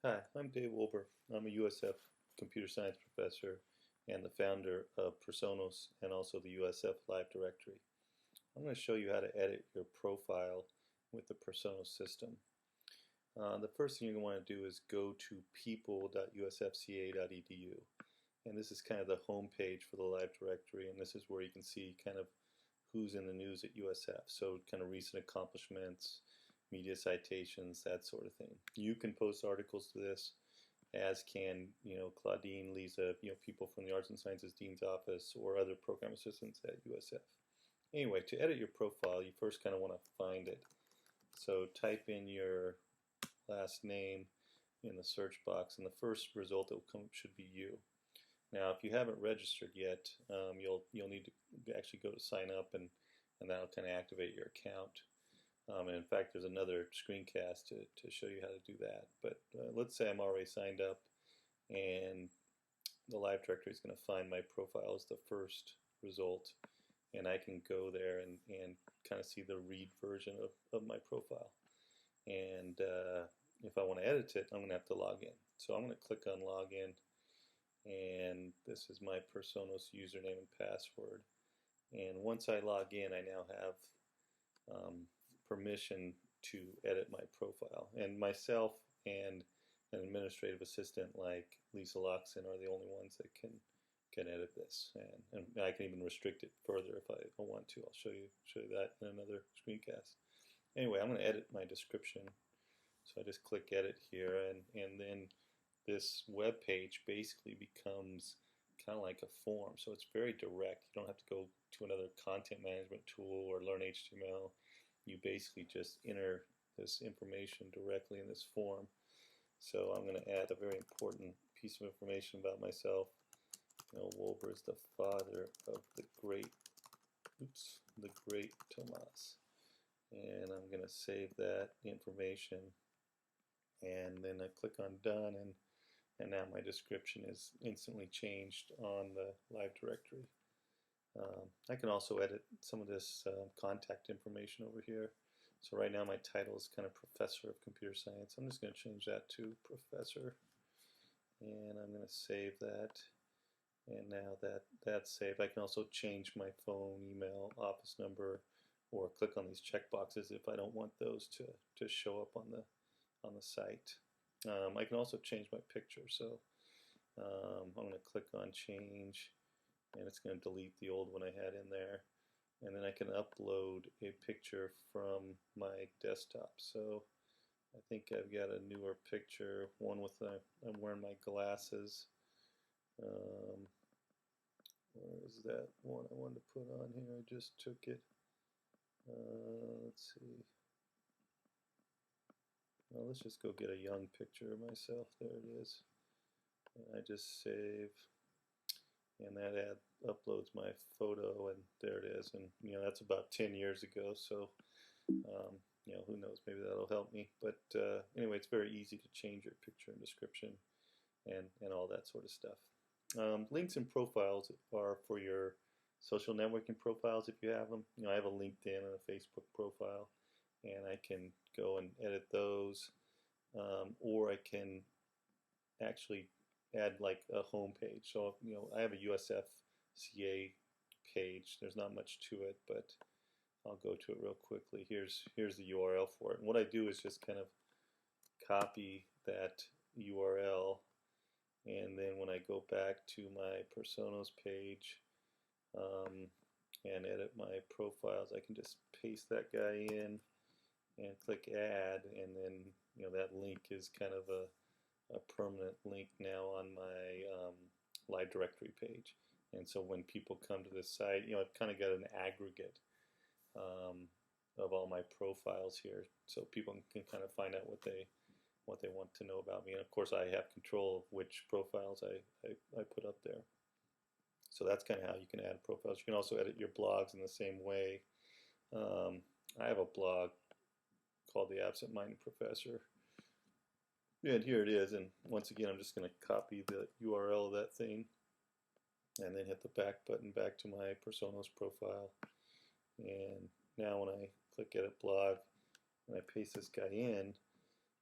Hi, I'm Dave Wilbur. I'm a USF computer science professor and the founder of Personos and also the USF Live Directory. I'm going to show you how to edit your profile with the Personos system. The first thing you're going to want to do is go to people.usfca.edu, and this is kind of the home page for the Live Directory, and this is where you can see kind of who's in the news at USF, so kind of recent accomplishments, media citations, that sort of thing. You can post articles to this, as can Claudine, Lisa, people from the Arts and Sciences Dean's Office or other program assistants at USF. Anyway, to edit your profile, you first kind of want to find it. So type in your last name in the search box, and the first result that will come up should be you. Now, if you haven't registered yet, you'll need to actually go to sign up, and that'll kind of activate your account. And in fact, there's another screencast to show you how to do that. But let's say I'm already signed up, and the Live Directory is going to find my profile as the first result, and I can go there and kind of see the read version of my profile. And if I want to edit it, I'm going to have to log in. So I'm going to click on Login, and this is my Personos username and password. And once I log in, I now have permission to edit my profile. And myself and an administrative assistant like Lisa Loxon are the only ones that can edit this. And I can even restrict it further if I want to. I'll show you that in another screencast. Anyway, I'm going to edit my description. So I just click edit here, and then this web page basically becomes kind of like a form. So it's very direct. You don't have to go to another content management tool or learn HTML. You basically just enter this information directly in this form. So I'm going to add a very important piece of information about myself. Wilbur is the father of the great Tomas. And I'm going to save that information. And then I click on done, and now my description is instantly changed on the Live Directory. I can also edit some of this contact information over here. So right now my title is kind of Professor of Computer Science. I'm just going to change that to Professor, and I'm going to save that. And now that's saved, I can also change my phone, email, office number, or click on these checkboxes if I don't want those to show up on the site. I can also change my picture. So I'm going to click on change, and it's going to delete the old one I had in there. And then I can upload a picture from my desktop. So I think I've got a newer picture, one with I'm wearing my glasses. Where is that one I wanted to put on here? I just took it. Let's see. Well, let's just go get a young picture of myself. There it is. And I just save, and that uploads my photo, and there it is. And that's about 10 years ago. So who knows? Maybe that'll help me. But anyway, it's very easy to change your picture and description and all that sort of stuff. Links and profiles are for your social networking profiles if you have them. I have a LinkedIn and a Facebook profile, and I can go and edit those, or I can actually add like a home page. So I have a USFCA page. There's not much to it, but I'll go to it real quickly. Here's the URL for it. And what I do is just kind of copy that URL, and then when I go back to my Personos page and edit my profiles, I can just paste that guy in and click add, and then that link is kind of a permanent link now on my Live Directory page. And so when people come to this site, I've kind of got an aggregate of all my profiles here, so people can kind of find out what they want to know about me. And of course, I have control of which profiles I put up there. So that's kind of how you can add profiles. You can also edit your blogs in the same way. I have a blog called The Absent-Minded Professor. And here it is. And once again, I'm just going to copy the URL of that thing, and then hit the back button back to my Personos profile. And now when I click Edit Blog and I paste this guy in,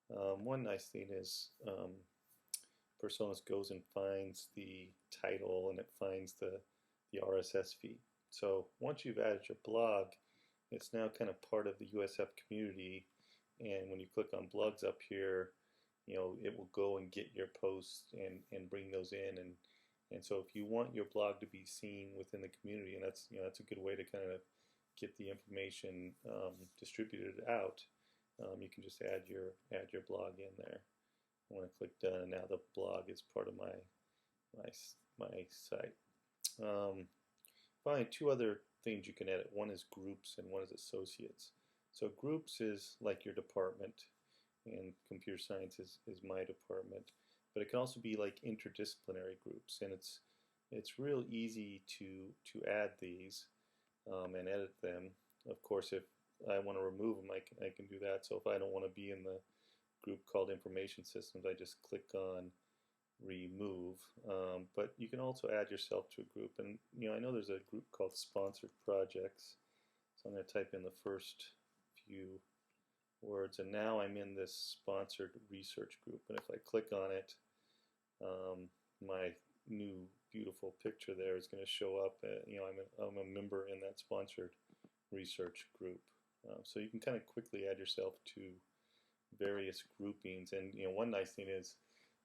One nice thing is Personas goes and finds the title and it finds the RSS feed. So once you've added your blog, it's now kind of part of the USF community. And when you click on blogs up here, it will go and get your posts and bring those in. And so if you want your blog to be seen within the community, and that's a good way to kind of get the information distributed out, you can just add your blog in there. I want to click done, and now the blog is part of my site. Finally, two other things you can edit. One is groups and one is associates. So groups is like your department, and computer science is my department. But it can also be like interdisciplinary groups, and it's real easy to add these and edit them. Of course, if I want to remove them, I can do that. So if I don't want to be in the group called Information Systems, I just click on remove. But you can also add yourself to a group, and I know there's a group called Sponsored Projects. So I'm going to type in the first few words, and now I'm in this sponsored research group. And if I click on it, my new beautiful picture there is going to show up. I'm a member in that sponsored research group. So you can kind of quickly add yourself to various groupings. And one nice thing is,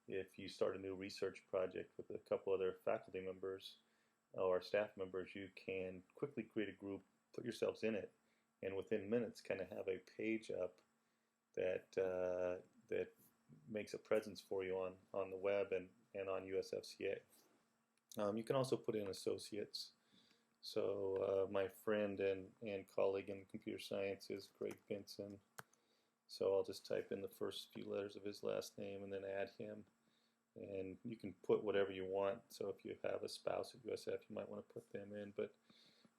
if you start a new research project with a couple other faculty members or staff members, you can quickly create a group, put yourselves in it, and within minutes kind of have a page up that that makes a presence for you on the web and on USFCA. You can also put in associates. So my friend and colleague in computer science is Greg Benson. So I'll just type in the first few letters of his last name and then add him. And you can put whatever you want. So if you have a spouse at USF, you might want to put them in. But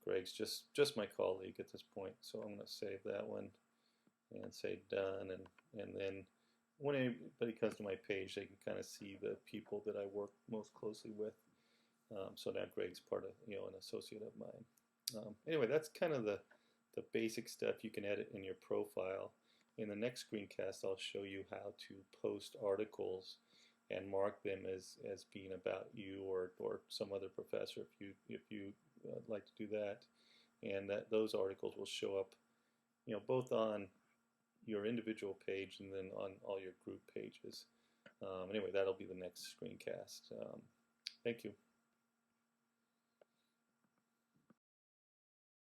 Greg's just my colleague at this point. So I'm going to save that one and say done. And then when anybody comes to my page, they can kind of see the people that I work most closely with. So now Greg's part of an associate of mine. Anyway, that's kind of the basic stuff you can edit in your profile. In the next screencast, I'll show you how to post articles and mark them as being about you or some other professor if you like to do that. And those articles will show up, both on your individual page and then on all your group pages. Anyway, that'll be the next screencast. Thank you.